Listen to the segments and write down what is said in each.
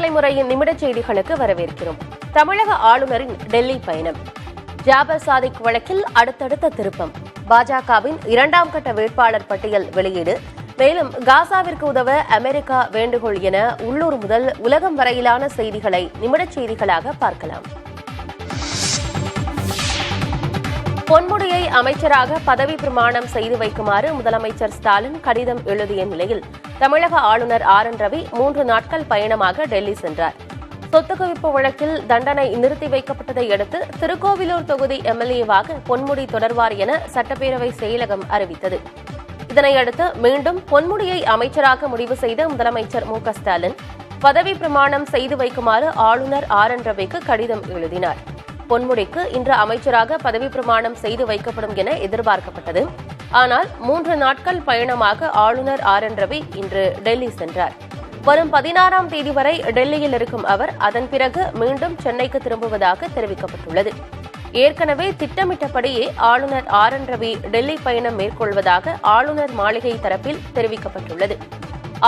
தலைமுறையின் நிமிடச் செய்திகளுக்கு வரவேற்கிறோம். தமிழக ஆளுநரின் டெல்லி பயணம். ஜாபர் சாதிக் வழக்கில் அடுத்தடுத்த திருப்பம். பாஜகவின் 2ஆம் கட்ட வேட்பாளர் பட்டியல் வெளியீடு. மேலும் காசாவிற்கு உதவ அமெரிக்கா வேண்டுகோள் என உள்ளூர் முதல் உலகம் வரையிலான செய்திகளை நிமிடச் செய்திகளாக பார்க்கலாம். பொன்முடியை அமைச்சராக பதவி பிரமாணம் செய்து வைக்குமாறு முதலமைச்சர் ஸ்டாலின் கடிதம் எழுதிய நிலையில் தமிழக ஆளுநர் RN ரவி 3 நாட்கள் பயணமாக டெல்லி சென்றார். சொத்து குவிப்பு வழக்கில் தண்டனை நிறுத்தி வைக்கப்பட்டதை அடுத்து திருக்கோவிலூர் தொகுதி MLA-வாக பொன்முடி தொடர்வார் என சட்டப்பேரவை செயலகம் அறிவித்தது. இதனையடுத்து மீண்டும் பொன்முடியை அமைச்சராக முடிவு செய்த முதலமைச்சர் MK ஸ்டாலின் பதவி பிரமாணம் செய்து வைக்குமாறு ஆளுநர் RN ரவிக்கு கடிதம் எழுதினார். பொன்முடிக்கு இன்று அமைச்சராக பதவி பிரமாணம் செய்து வைக்கப்படும் என எதிர்பார்க்கப்பட்டது. ஆனால் 3 நாட்கள் பயணமாக ஆளுநர் RN ரவி இன்று டெல்லி சென்றார். வரும் 16ஆம் தேதி வரை டெல்லியில் இருக்கும் அவர் அதன் பிறகு மீண்டும் சென்னைக்கு திரும்புவதாக தெரிவிக்கப்பட்டுள்ளது. ஏற்கனவே திட்டமிட்டபடியே ஆளுநர் RN ரவி டெல்லி பயணம் மேற்கொள்வதாக ஆளுநர் மாளிகை தரப்பில் தெரிவிக்கப்பட்டுள்ளது.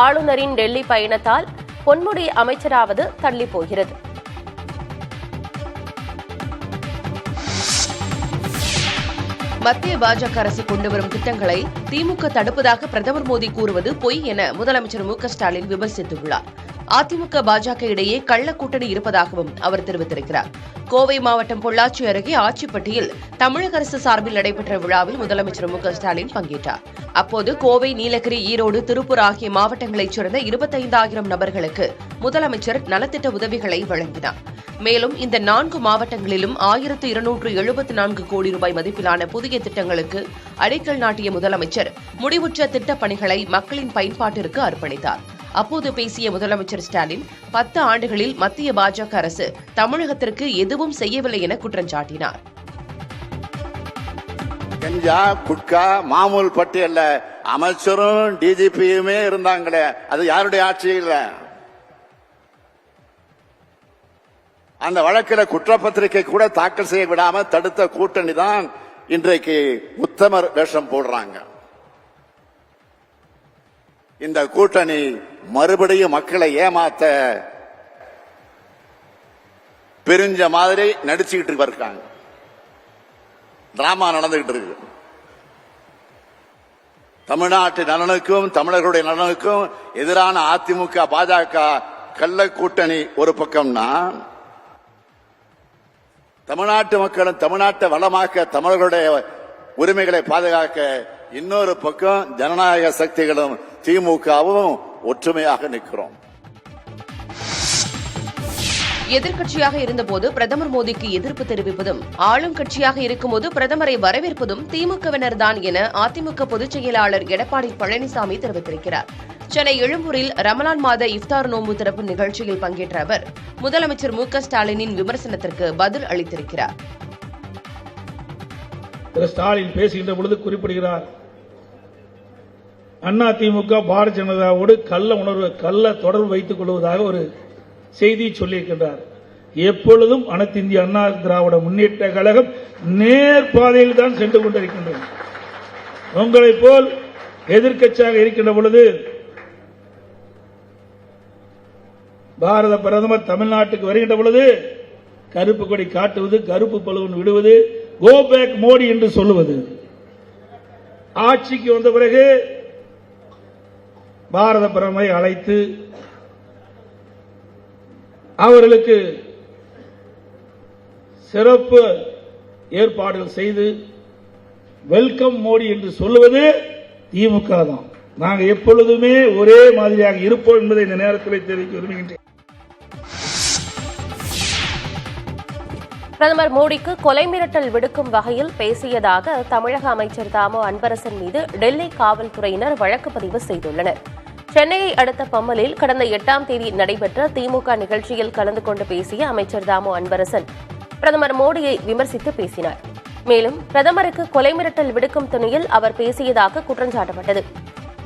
ஆளுநரின் டெல்லி பயணத்தால் பொன்முடி அமைச்சராவது தள்ளி போகிறது. மத்திய பாஜக அரசு கொண்டுவரும் திட்டங்களை திமுக தடுப்பதாக பிரதமர் மோடி கூறுவது பொய் என முதலமைச்சர் MK ஸ்டாலின் விமர்சித்துள்ளார். அதிமுக பாஜக இடையே கள்ள கூட்டணி இருப்பதாகவும் அவர் தெரிவித்திருக்கிறார். கோவை மாவட்டம் பொள்ளாச்சி அருகே ஆச்சிப்பட்டியில் தமிழக அரசு சார்பில் நடைபெற்ற விழாவில் முதலமைச்சர் MK ஸ்டாலின் பங்கேற்றார். அப்போது கோவை, நீலகிரி, ஈரோடு, திருப்பூர் ஆகிய மாவட்டங்களைச் சேர்ந்த 25,000 நபர்களுக்கு முதலமைச்சர் நலத்திட்ட உதவிகளை வழங்கினார். மேலும் இந்த 4 மாவட்டங்களிலும் 1274 கோடி ரூபாய் மதிப்பிலான புதிய திட்டங்களுக்கு அடிக்கல் நாட்டிய முதலமைச்சர் முடிவுற்ற திட்டப் பணிகளை மக்களின் பயன்பாட்டிற்கு அர்ப்பணித்தார். அப்போது பேசிய முதலமைச்சர் ஸ்டாலின் 10 ஆண்டுகளில் மத்திய பாஜக அரசு தமிழகத்திற்கு எதுவும் செய்யவில்லை என குற்றம் சாட்டினார். கஞ்சா, குட்கா, மாமூல் பட்டியல்ல அமைச்சரும் DGP-யுமே இருந்தாங்களே, அது யாருடைய ஆட்சியில்? அந்த வழக்கில் குற்றப்பத்திரிகை கூட தாக்கல் செய்ய விடாம தடுத்த கூட்டணி தான் இன்றைக்கு உத்தமர் வேஷம் போடுறாங்க. இந்த கூட்டணி மறுபடியும் மக்களை ஏமாத்த பெருஞ்ச மாதிரி நடிச்சுக்கிட்டு இருக்காங்க. டிராமா நடந்துகிட்டு இருக்கு. தமிழ்நாட்டு நலனுக்கும் தமிழர்களுடைய நலனுக்கும் எதிரான அதிமுக பாஜக கள்ள கூட்டணி ஒரு பக்கம்னா, தமிழ்நாட்டு மக்களும் தமிழ்நாட்டை வளமாக்க தமிழர்களுடைய உரிமைகளை பாதுகாக்க இன்னொரு பக்கம் ஜனநாயக சக்திகளும் திமுகவும் ஒற்றுமையாக நிற்கிறோம். எதிர்க்கட்சியாக இருந்தபோது பிரதமர் மோடிக்கு எதிர்ப்பு தெரிவிப்பதும், ஆளும் கட்சியாக இருக்கும்போது பிரதமரை வரவேற்பதும் திமுகவினர்தான் என அதிமுக பொதுச் செயலாளர் எடப்பாடி பழனிசாமி தெரிவித்திருக்கிறார். சென்னை எழும்பூரில் ரமலான் மாத இஃப்தார் நோன்பு திறப்பு நிகழ்ச்சியில் பங்கேற்ற அவர் முதலமைச்சர் MK ஸ்டாலினின் விமர்சனத்திற்கு பதில் அளித்திருக்கிறார். ஸ்டாலின் பேசுகின்ற பொழுது குறிப்பிடுகிறார், அதிமுக பாரதிய ஜனதாவோடு கள்ள தொடர்பு வைத்துக் கொள்வதாக ஒரு செய்தி சொல்லியிருக்கின்றார். எப்பொழுதும் அனைத்து இந்திய அண்ணா திராவிட முன்னேற்ற கழகம் நேர்பாதையில் தான் சென்று கொண்டிருக்கின்றது. உங்களைப் போல் எதிர்க்கட்சியாக இருக்கின்ற பொழுது பாரத பிரதமர் தமிழ்நாட்டுக்கு வருகின்ற பொழுது கருப்பு கொடி காட்டுவது, கருப்பு பலூன் விடுவது, கோ பேக் மோடி என்று சொல்லுவது, ஆட்சிக்கு வந்த பிறகு பாரத பிரதமரை அழைத்து அவர்களுக்கு சிறப்பு ஏற்பாடுகள் செய்து வெல்கம் மோடி என்று சொல்லுவது திமுக தான். நாங்கள் எப்பொழுதுமே ஒரே மாதிரியாக இருப்போம் என்பதை இந்த நேரத்தில் தெரிவிக்க விரும்புகின்றேன். பிரதமர் மோடிக்கு கொலை மிரட்டல் விடுக்கும் வகையில் பேசியதாக தமிழக அமைச்சர் தாமோ அன்பரசன் மீது டெல்லி காவல்துறையினர் வழக்கு பதிவு செய்துள்ளனர். சென்னையை அடுத்த பம்மலில் கடந்த 8ஆம் தேதி நடைபெற்ற திமுக நிகழ்ச்சியில் கலந்து கொண்டு பேசிய அமைச்சர் தாமோ அன்பரசன் பிரதமர் மோடியை விமர்சித்து பேசினார். மேலும் பிரதமருக்கு கொலை மிரட்டல் விடுக்கும் துணியில் அவர் பேசியதாக குற்றம் சாட்டப்பட்டது.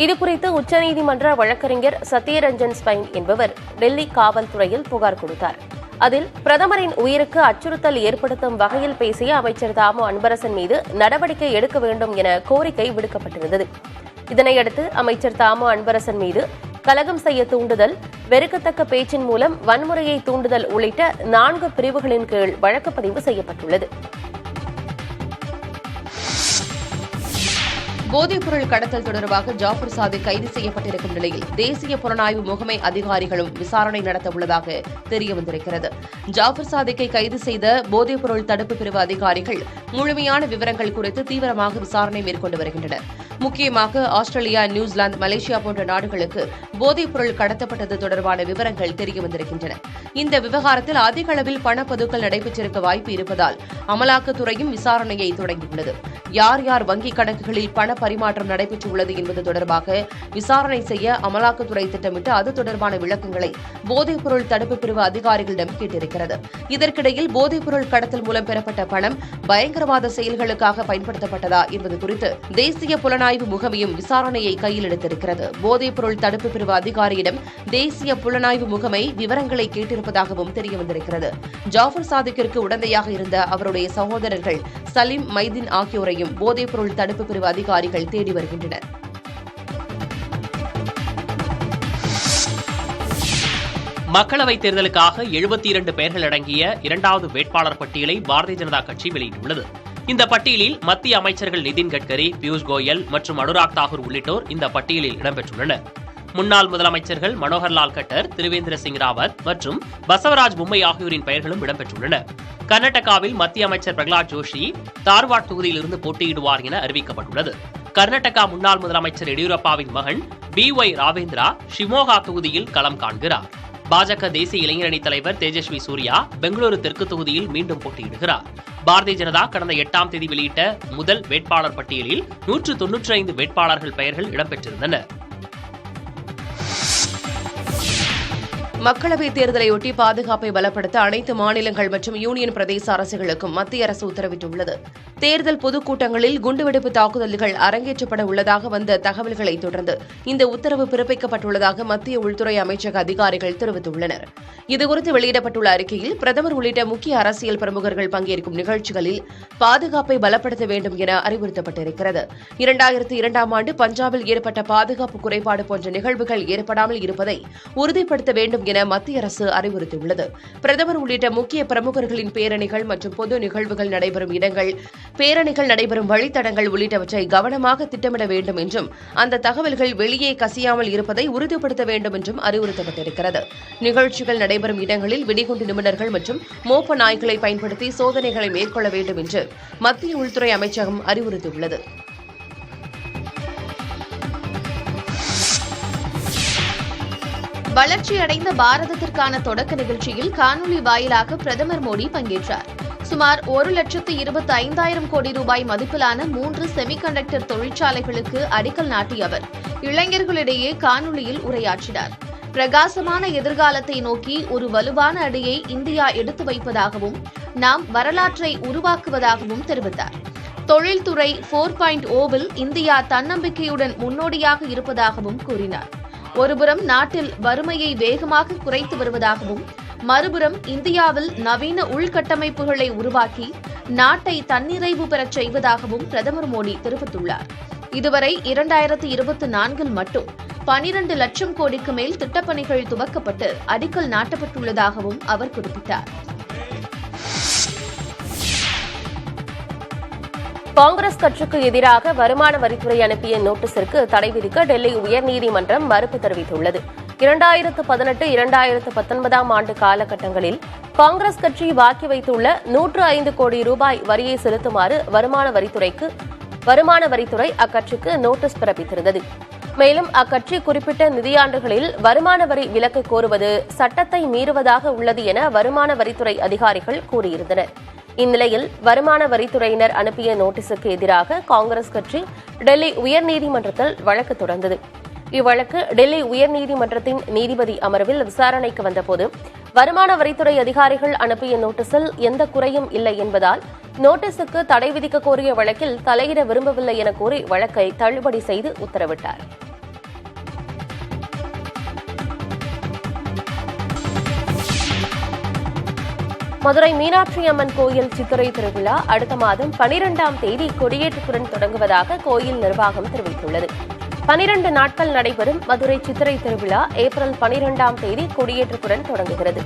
இதுகுறித்து உச்சநீதிமன்ற வழக்கறிஞர் சத்யரஞ்சன் ஸ்பைன் என்பவர் டெல்லி காவல்துறையில் புகார் கொடுத்தார். அதில் பிரதமரின் உயிருக்கு அச்சுறுத்தல் ஏற்படுத்தும் வகையில் பேசிய அமைச்சர் தாமோ அன்பரசன் மீது நடவடிக்கை எடுக்க வேண்டும் என கோரிக்கை விடுக்கப்பட்டிருந்தது. இதனையடுத்து அமைச்சர் தாமோ அன்பரசன் மீது கலகம் செய்ய தூண்டுதல், வெறுக்கத்தக்க பேச்சின் மூலம் வன்முறையை தூண்டுதல் உள்ளிட்ட 4 பிரிவுகளின் கீழ் வழக்கு பதிவு செய்யப்பட்டுள்ளது. போதைப்பொருள் கடத்தல் தொடர்பாக ஜாஃபர் சாதிக் கைது செய்யப்பட்டிருக்கும் நிலையில் தேசிய புலனாய்வு முகமை அதிகாரிகளும் விசாரணை நடத்த உள்ளதாக தெரியவந்திருக்கிறது. ஜாஃபர் சாதிக்கை கைது செய்த போதைப்பொருள் தடுப்பு பிரிவு அதிகாரிகள் முழுமையான விவரங்கள் குறித்து தீவிரமாக விசாரணை மேற்கொண்டு வருகின்றனர். முக்கியமாக ஆஸ்திரேலியா, நியூசிலாந்து, மலேசியா போன்ற நாடுகளுக்கு போதைப்பொருள் கடத்தப்பட்டது தொடர்பான விவரங்கள் தெரியவந்திருக்கின்றன. இந்த விவகாரத்தில் அதிக அளவில் பணப்பதுக்கல் நடைபெற்றிருக்க வாய்ப்பு இருப்பதால் அமலாக்கத்துறையும் விசாரணையை தொடங்கியுள்ளது. யார் யார் வங்கிக் கணக்குகளில் பண பரிமாற்றம் நடைபெற்றுள்ளது என்பது தொடர்பாக விசாரணை செய்ய அமலாக்கத்துறை திட்டமிட்டு அது தொடர்பான விளக்கங்களை போதைப்பொருள் தடுப்பு பிரிவு அதிகாரிகளிடம் கேட்டிருக்கிறது. இதற்கிடையில் போதைப்பொருள் கடத்தல் மூலம் பெறப்பட்ட பணம் பயங்கரவாத செயல்களுக்காக பயன்படுத்தப்பட்டதா என்பது குறித்து தேசிய புலனாய்வு முகமையும் விசாரணையை கையில் எடுத்திருக்கிறது. போதைப்பொருள் தடுப்பு பிரிவு அதிகாரியிடம் தேசிய புலனாய்வு முகமை விவரங்களை கேட்டிருப்பதாகவும் தெரியவந்திருக்கிறது. ஜாஃபர் சாதிக்கிற்கு உடந்தையாக இருந்த அவருடைய சகோதரர்கள் சலீம், மைதீன் ஆகியோரையும் போதைப்பொருள் தடுப்பு பிரிவு அதிகாரிகள் தேடி வருகின்றனர். மக்களவைத் தேர்தலுக்காக 72 பெயர்கள் அடங்கிய 2வது வேட்பாளர் பட்டியலை பாரதிய ஜனதா கட்சி வெளியிட்டுள்ளது. இந்த பட்டியலில் மத்திய அமைச்சர்கள் நிதின் கட்கரி, பியூஷ் கோயல் மற்றும் அனுராக் தாக்கூர் உள்ளிட்டோர் இந்த பட்டியலில் இடம்பெற்றுள்ளனர். முன்னாள் முதலமைச்சர்கள் மனோகர்லால் கட்டர், திரிவேந்திர சிங் ராவத் மற்றும் பசவராஜ் பொம்மை ஆகியோரின் பெயர்களும் இடம்பெற்றுள்ளன. கர்நாடகாவில் மத்திய அமைச்சர் பிரகலாத் ஜோஷி தார்வாட் தொகுதியிலிருந்து போட்டியிடுவார் என அறிவிக்கப்பட்டுள்ளது. கர்நாடகா முன்னாள் முதலமைச்சர் எடியூரப்பாவின் மகன் BY ராவேந்திரா ஷிமோகா தொகுதியில் களம் காண்கிறார். பாஜக தேசிய இளைஞரணி தலைவர் தேஜஸ்வி சூர்யா பெங்களூரு தெற்கு தொகுதியில் மீண்டும் போட்டியிடுகிறார். பாரதிய ஜனதா கடந்த 8ஆம் தேதி வெளியிட்ட முதல் வேட்பாளர் பட்டியலில் 195 வேட்பாளர்கள் பெயர்கள் இடம்பெற்றிருந்தன. மக்களவைத் தேர்தலையொட்டி பாதுகாப்பை பலப்படுத்த அனைத்து மாநிலங்கள் மற்றும் யூனியன் பிரதேச அரசுகளுக்கும் மத்திய அரசு உத்தரவிட்டுள்ளது. தேர்தல் பொதுக்கூட்டங்களில் குண்டுவெடிப்பு தாக்குதல்கள் அரங்கேற்றப்பட உள்ளதாக வந்த தகவல்களை தொடர்ந்து இந்த உத்தரவு பிறப்பிக்கப்பட்டுள்ளதாக மத்திய உள்துறை அமைச்சக அதிகாரிகள் தெரிவித்துள்ளனர். இதுகுறித்து வெளியிடப்பட்டுள்ள அறிக்கையில் பிரதமர் உள்ளிட்ட முக்கிய அரசியல் பிரமுகர்கள் பங்கேற்கும் நிகழ்ச்சிகளில் பாதுகாப்பை பலப்படுத்த வேண்டும் என அறிவுறுத்தப்பட்டிருக்கிறது. 2002ஆம் ஆண்டு பஞ்சாபில் ஏற்பட்ட பாதுகாப்பு குறைபாடு போன்ற நிகழ்வுகள் ஏற்படாமல் இருப்பதை உறுதிப்படுத்த வேண்டும் என மத்திய அரசு அறிவுறுத்தியுள்ளது. பிரதமர் உள்ளிட்ட முக்கிய பிரமுகர்களின் பேரணிகள் மற்றும் பொது நிகழ்வுகள் நடைபெறும் இடங்கள், பேரணிகள் நடைபெறும் வழித்தடங்கள் உள்ளிட்டவற்றை கவனமாக திட்டமிட வேண்டும் என்றும் அந்த தகவல்கள் வெளியே கசியாமல் இருப்பதை உறுதிப்படுத்த வேண்டும் என்றும் அறிவுறுத்தப்பட்டிருக்கிறது. நிகழ்ச்சிகள் நடைபெறும் இடங்களில் வெடிகுண்டு நிபுணர்கள் மற்றும் மோப்ப நாய்களை பயன்படுத்தி சோதனைகளை மேற்கொள்ள வேண்டும் என்று மத்திய உள்துறை அமைச்சகம் அறிவுறுத்தியுள்ளது. வளர்ச்சியடைந்த பாரதத்திற்கான தொடக்க நிகழ்ச்சியில் காணொலி வாயிலாக பிரதமர் மோடி பங்கேற்றார். சுமார் 1,25,000 கோடி ரூபாய் மதிப்பிலான 3 செமிகண்டக்டர் தொழிற்சாலைகளுக்கு அடிக்கல் நாட்டிய அவர் இளைஞர்களிடையே காணொலியில் உரையாற்றினார். பிரகாசமான எதிர்காலத்தை நோக்கி ஒரு வலுவான அடியை இந்தியா எடுத்து வைப்பதாகவும் நாம் வரலாற்றை உருவாக்குவதாகவும் தெரிவித்தார். தொழில்துறை 4.0வில் இந்தியா தன்னம்பிக்கையுடன் முன்னோடியாக இருப்பதாகவும் கூறினார். ஒருபுறம் நாட்டில் வறுமையை வேகமாக குறைத்து வருவதாகவும், மறுபுறம் இந்தியாவில் நவீன உள்கட்டமைப்புகளை உருவாக்கி நாட்டை தன்னிறைவு பெறச் செய்வதாகவும் பிரதமர் மோடி தெரிவித்துள்ளார். இதுவரை 2024இல் மட்டும் 12 லட்சம் கோடிக்கு மேல் திட்டப்பணிகள் துவக்கப்பட்டு அடிக்கல் நாட்டப்பட்டுள்ளதாகவும் அவர் குறிப்பிட்டார். காங்கிரஸ் கட்சிக்கு எதிராக வருமான வரித்துறை அனுப்பிய நோட்டீஸிற்கு தடை விதிக்க டெல்லி உயர்நீதிமன்றம் மறுப்பு தெரிவித்துள்ளது. 2018, 2019ஆம் ஆண்டு காலகட்டங்களில் காங்கிரஸ் கட்சி பாக்கி வைத்துள்ள 105 கோடி ரூபாய் வரியை செலுத்துமாறு வருமான வரித்துறை அக்கட்சிக்கு நோட்டீஸ் பிறப்பித்திருந்தது. மேலும் அக்கட்சி குறிப்பிட்ட நிதியாண்டுகளில் வருமான வரி விலக்கு கோருவது சட்டத்தை மீறுவதாக உள்ளது என வருமான வரித்துறை அதிகாரிகள் கூறியிருந்தனர். இந்நிலையில் வருமான வரித்துறையினர் அனுப்பிய நோட்டீஸுக்கு எதிராக காங்கிரஸ் கட்சி டெல்லி உயர்நீதிமன்றத்தில் வழக்கு தொடர்ந்தது. இவ்வழக்கு டெல்லி உயர்நீதிமன்றத்தின் நீதிபதி அமர்வில் விசாரணைக்கு வந்தபோது வருமான வரித்துறை அதிகாரிகள் அனுப்பிய நோட்டீஸில் எந்த குறையும் இல்லை என்பதால் நோட்டீஸுக்கு தடை விதிக்க கோரிய வழக்கில் தலையிட விரும்பவில்லை என கூறி வழக்கை தள்ளுபடி செய்து உத்தரவிட்டார். மதுரை மீனாட்சி அம்மன் கோயில் சித்திரை திருவிழா அடுத்த மாதம் 12ஆம் தேதி கொடியேற்றத்துடன் தொடங்குவதாக கோயில் நிர்வாகம் தெரிவித்துள்ளது. 12 நாட்கள் நடைபெறும் மதுரை சித்திரை திருவிழா ஏப்ரல் 12ஆம் தேதி கொடியேற்றத்துடன் தொடங்குகிறது.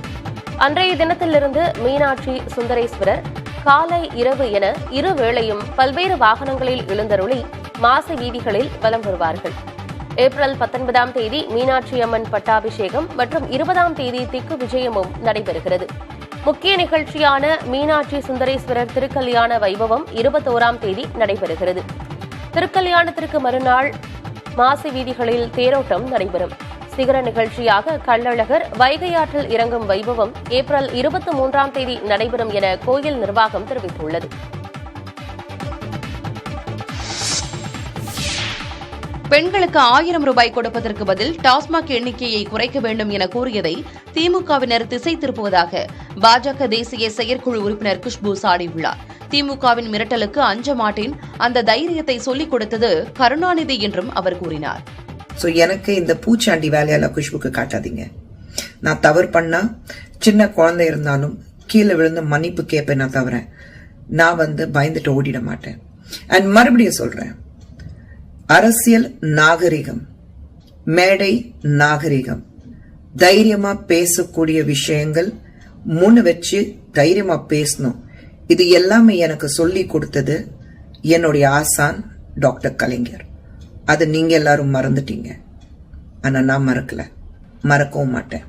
அன்றைய தினத்திலிருந்து மீனாட்சி சுந்தரேஸ்வரர் காலை இரவு என இருவேளையும் பல்வேறு வாகனங்களில் எழுந்தருளி மாசி வீதிகளில் வலம் வருவார்கள். ஏப்ரல் 19ஆம் தேதி மீனாட்சி அம்மன் பட்டாபிஷேகம் மற்றும் 20ஆம் தேதி திக்கு விஜயமும் நடைபெறுகிறது. முக்கிய நிகழ்ச்சியான மீனாட்சி சுந்தரேஸ்வரர் திருக்கல்யாண வைபவம் 21ஆம் தேதி நடைபெறுகிறது. திருக்கல்யாணத்திற்கு மறுநாள் மாசி வீதிகளில் தேரோட்டம் நடைபெறும். சிகர நிகழ்ச்சியாக கள்ளழகர் வைகை ஆற்றில் இறங்கும் வைபவம் ஏப்ரல் 23ஆம் தேதி நடைபெறும் என கோயில் நிர்வாகம் தெரிவித்துள்ளது. பெண்களுக்கு 1000 ரூபாய் கொடுப்பதற்கு பதில் டாஸ்மாக் எண்ணிக்கையை குறைக்க வேண்டும் என கூறியதை திமுகவினர் திசை திருப்புவதாக பாஜக தேசிய செயற்குழு உறுப்பினர் குஷ்பு சாடியுள்ளார். திமுகவின் மிரட்டலுக்கு அஞ்ச மாட்டேன், அந்த தைரியத்தை சொல்லிக் கொடுத்தது கருணாநிதி என்றும் அவர் கூறினார். எனக்கு இந்த பூச்சாண்டி வேலையால குஷ்புக்கு காட்டாதீங்க. நான் தவறு பண்ணா சின்ன குழந்தை இருந்தாலும் கீழே விழுந்து மன்னிப்பு கேட்பேன். நான் தவிர நான் பயந்துட்டு ஓடிட மாட்டேன். அண்ட் மறுபடியும் சொல்றேன், அரசியல் நாகரிகம், மேடை நாகரிகம், தைரியமா பேசக்கூடிய விஷயங்கள் முன்னு வச்சு தைரியமா பேசணும். இது எல்லாமே எனக்கு சொல்லி கொடுத்தது என்னுடைய ஆசான் டாக்டர் கலைஞர். அது நீங்க எல்லாரும் மறந்துட்டீங்க. ஆனா நான் மறக்கல, மறக்கவும் மாட்டேன்.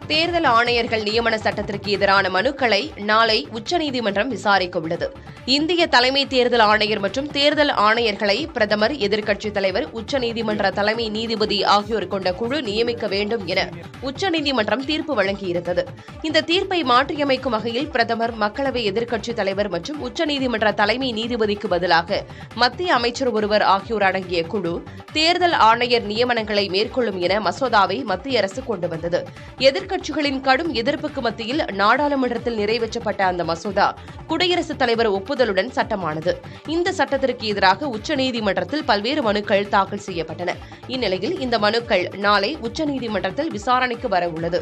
தேர்தல் ஆணையர்கள் நியமன சட்டத்திற்கு எதிரான மனுக்களை நாளை உச்சநீதிமன்றம் விசாரிக்க உள்ளது. இந்திய தலைமை தேர்தல் ஆணையர் மற்றும் தேர்தல் ஆணையர்களை பிரதமர், எதிர்க்கட்சித் தலைவர், உச்சநீதிமன்ற தலைமை நீதிபதி ஆகியோர் கொண்ட குழு நியமிக்க வேண்டும் என உச்சநீதிமன்றம் தீர்ப்பு வழங்கியிருந்தது. இந்த தீர்ப்பை மாற்றியமைக்கும் வகையில் பிரதமர், மக்களவை எதிர்க்கட்சித் தலைவர் மற்றும் உச்சநீதிமன்ற தலைமை நீதிபதிக்கு பதிலாக மத்திய அமைச்சர் ஒருவர் ஆகியோர் அடங்கிய குழு தேர்தல் ஆணையர் நியமனங்களை மேற்கொள்ளும் என மசோதாவை மத்திய அரசு கொண்டு வந்தது. எதிர்க்கட்சிகளின் கடும் எதிர்ப்புக்கு மத்தியில் நாடாளுமன்றத்தில் நிறைவேற்றப்பட்ட அந்த மசோதா குடியரசுத் தலைவர் ஒப்புதலுடன் சட்டமானது. இந்த சட்டத்திற்கு எதிராக உச்சநீதிமன்றத்தில் பல்வேறு மனுக்கள் தாக்கல் செய்யப்பட்டன. இந்நிலையில் இந்த மனுக்கள் நாளை உச்சநீதிமன்றத்தில் விசாரணைக்கு வர உள்ளது.